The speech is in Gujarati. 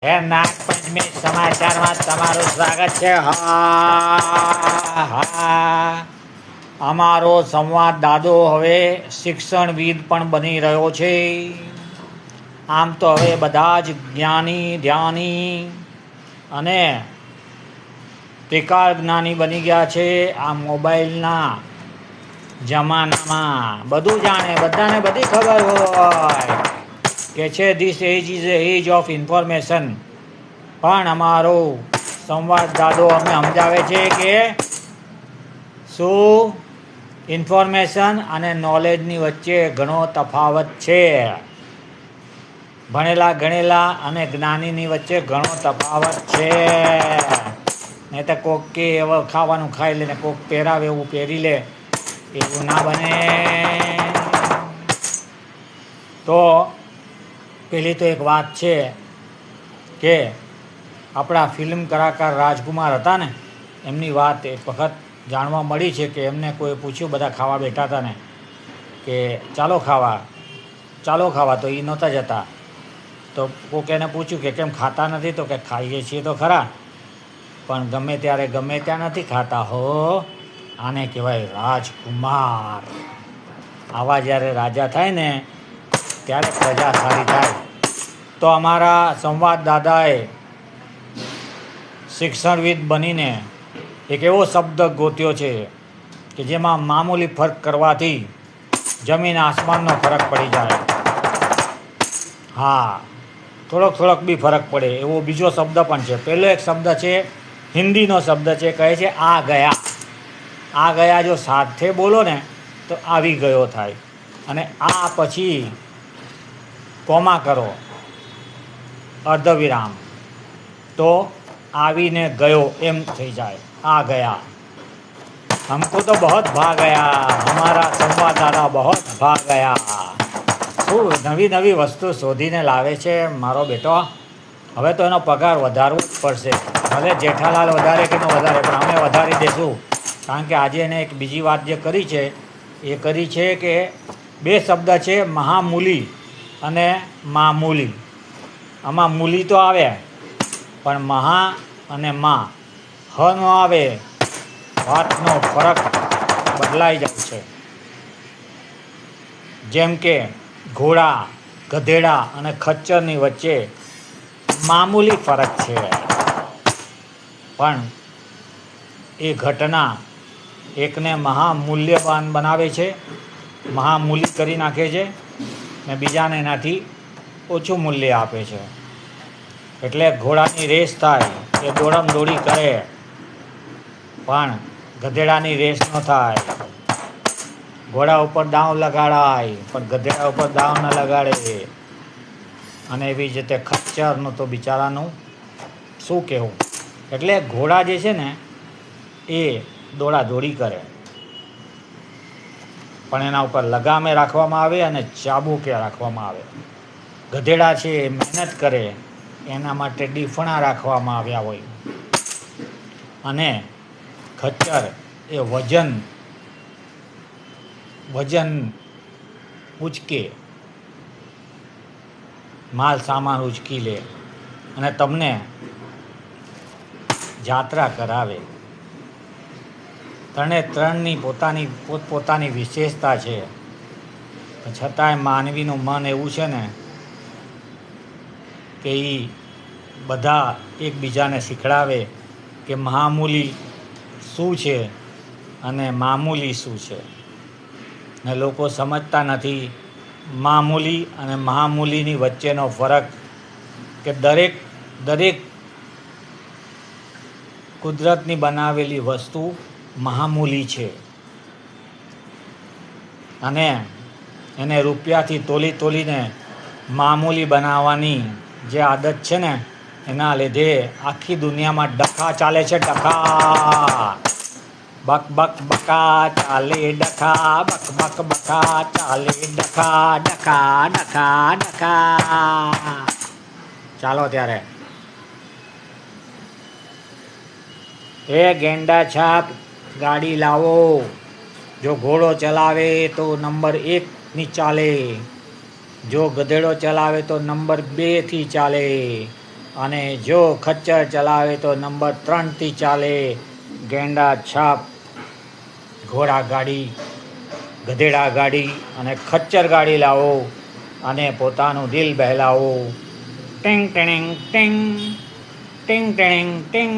હે નાગપંચમી સમાચારમાં તમારું સ્વાગત છે. અમારો સંવાદદાતો હવે શિક્ષણવિદ પણ બની રહ્યો છે. આમ તો હવે બધા જ જ્ઞાની, ધ્યાની અને ત્રિકાળ જ્ઞાની બની ગયા છે. આ મોબાઈલના જમાનામાં બધું જાણે, બધાને બધી ખબર હોય કે છે this age is age of information. પણ અમારો સંવાદદાતો અમને સમજાવે છે કે શું ઇન્ફોર્મેશન અને નોલેજની વચ્ચે ઘણો તફાવત છે. ભણેલા ગણેલા અને જ્ઞાનીની વચ્ચે ઘણો તફાવત છે. નહીં તો કોક કે હવે ખાવાનું ખાઈ લે ને કોક પહેરાવે એવું પહેરી લે, એવું ના બને. તો પેલી તો એક વાત છે કે આપણા ફિલ્મ કલાકાર રાજકુમાર હતા ને, એમની વાત એક વખત જાણવા મળી છે કે એમને કોઈ પૂછ્યું, બધા ખાવા બેઠા હતા ને, કે ચાલો ખાવા, તો એ નહોતા જતા. તો કોક એને પૂછ્યું કે કેમ ખાતા નથી? તો કે ખાઈએ છીએ તો ખરા, પણ ગમે ત્યારે ગમે ત્યાં નથી ખાતા હો. આને કહેવાય રાજકુમાર. આવા જ્યારે રાજા થાય ને ત્યારે પ્રજા સારી થાય. તો અમારા સંવાદદાતાએ શિક્ષણવિદ બનીને એક એવો શબ્દ ગોત્યો છે કે જેમાં મામૂલી ફરક કરવાથી જમીન આસમાનનો ફરક પડી જાય. હા, થોડોક બી ફરક પડે એવો બીજો શબ્દ પણ છે. પહેલો એક શબ્દ છે, હિન્દીનો શબ્દ છે, કહે છે આ ગયા. આ ગયા જો સાથે બોલો ને તો આવી ગયો થાય, અને આ પછી કોમા કરો, અર્ધવિરામ, તો આવીને ગયો એમ થઈ જાય. आ गया, हमको तो बहुत भा गया, हमारा संवाददाता बहुत भा ગયા. શું નવી વસ્તુ શોધીને લાવે છે મારો બેટો. હવે તો એનો પગાર વધારવો જ પડશે. ભલે જેઠાલાલ વધારે કે ન વધારે, પણ અમે વધારી દઈશું. કારણ કે આજે એને એક બીજી વાત જે કરી છે, એ કરી છે કે બે શબ્દ છે, મહામૂલી અને મામૂલી. આમાં મૂલી તો આવે, પણ મહા અને મા હ નો આવે, વાતનો ફરક બદલાઈ જાય છે. જેમ કે ઘોડા, ગધેડા અને ખચ્ચરની વચ્ચે મામૂલી ફરક છે, પણ એ ઘટના એકને મહામૂલ્યવાન બનાવે છે, મહામૂલી કરી નાખે છે, ને બીજાને એનાથી ઓછું મૂલ્ય આપે છે. એટલે ઘોડાની રેસ થાય, એ દોડી કરે, પણ ગધેડાની રેસ ન થાય. ઘોડા ઉપર દાવ લગાડાય, પણ ગધેડા ઉપર દાવ ન લગાડે. અને એવી જ રીતે ખચ્ચરનું તો બિચારાનું શું કહેવું. એટલે ઘોડા જે છે ને એ દોડી કરે, પણ એના ઉપર લગામે રાખવામાં આવે અને ચાબુકે રાખવામાં આવે. ગધેડા છે એ મહેનત કરે, એના માટે ડીફણા રાખવામાં આવ્યા હોય. અને ખચ્ચર એ વજન ઉચકે, માલ સામાન ઉચકી લે અને તમને જાત્રા કરાવે. ત્રણની પોતપોતાની વિશેષતા છે. છતાંય માનવીનું મન એવું છે ને કે એ બધા એકબીજાને શીખડાવે કે મહામૂલી શું છે અને મામૂલી શું છે. ને લોકો સમજતા નથી મામૂલી અને મહામૂલીની વચ્ચેનો ફરક, કે દરેક કુદરતની બનાવેલી વસ્તુ મહામૂલી છે, અને એને રૂપિયાથી તોલીને મામૂલી બનાવવાની જે આદત છે ને, એના લીધે આખી દુનિયામાં ડખા ચાલે છે. ડખા, બક બક બકા ચાલે ડખા, બક બક બકા ચાલે ડખા, ડખા ડખા ડખા. ચાલો ત્યારે, એ ગેંડા છાપ ગાડી લાવો. જો ઘોડો ચલાવે તો નંબર 1ની ચાલે, જો ગધેડો ચલાવે તો નંબર 2થી ચાલે. અને જો ખચ્ચર ચલાવે તો નંબર 3થી ચાલે. ગેંડા છાપ, ઘોડા ગાડી, ગધેડા ગાડી અને ખચ્ચર ગાડી લાવો અને પોતાનું દિલ બહેલાવો. ટિંગ ટિંગ ટિંગ ટિંગ ટિંગ ટિંગ.